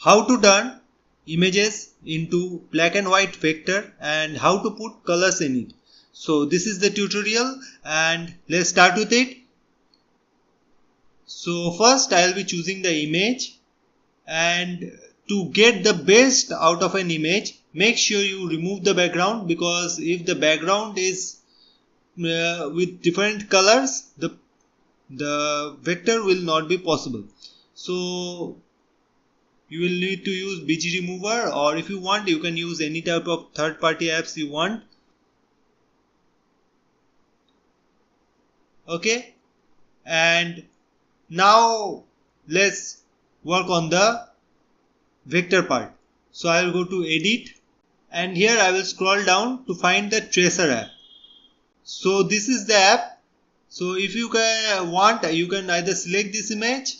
how to turn images into black and white vector and how to put colors in it. So this is the tutorial and let's start with it. So first I will be choosing the image, and to get the best out of an image, make sure you remove the background, because if the background is with different colors, the vector will not be possible. So you will need to use BG remover, or if you want you can use any type of third-party apps you want. Okay, and now let's work on the vector part. So I will go to edit, and here I will scroll down to find the tracer app. So this is the app. So if you want, you can either select this image,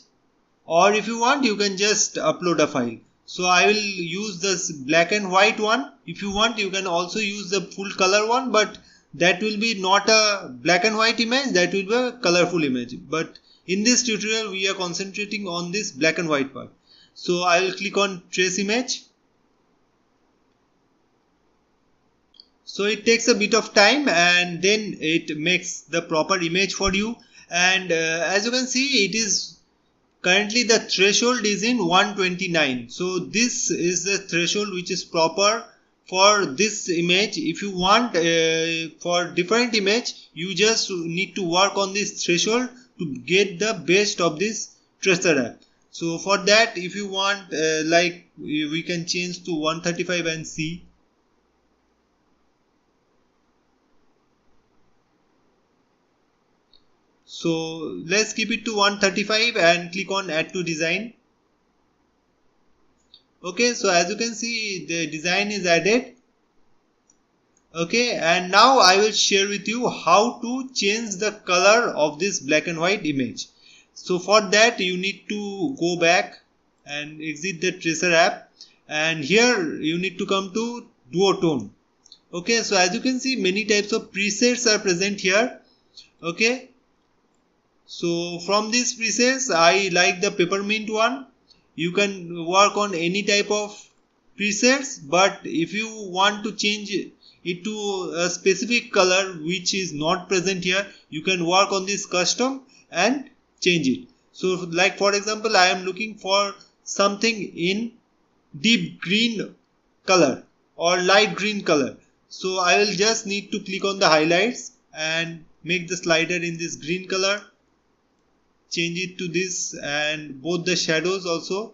or if you want you can just upload a file. So I will use this black and white one. If you want you can also use the full color one, but that will be not a black and white image, that will be a colorful image. But in this tutorial we are concentrating on this black and white part. So I will click on trace image. So it takes a bit of time and then it makes the proper image for you. And as you can see, it is currently the threshold is in 129. So this is the threshold which is proper for this image. If you want for different image, you just need to work on this threshold to get the best of this tracer app. So for that, if you want like we can change to 135 and see. So let's keep it to 135 and click on add to design. Okay, so as you can see the design is added. Okay, and now I will share with you how to change the color of this black and white image. So for that you need to go back and exit the tracer app, and here you need to come to duotone. Okay, so as you can see many types of presets are present here. Okay, so from these presets I like the peppermint one. You can work on any type of presets, but if you want to change it to a specific color which is not present here, you can work on this custom and change it. So like for example I am looking for something in deep green color or light green color. So I will just need to click on the highlights and make the slider in this green color. Change it to this, and both the shadows also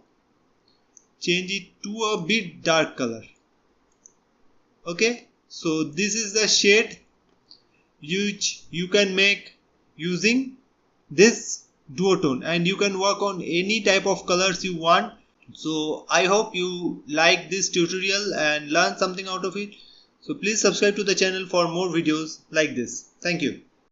change it to a bit dark color. Okay, so this is the shade which you can make using this duotone, and you can work on any type of colors you want. So I hope you like this tutorial and learn something out of it. So please subscribe to the channel for more videos like this. Thank you.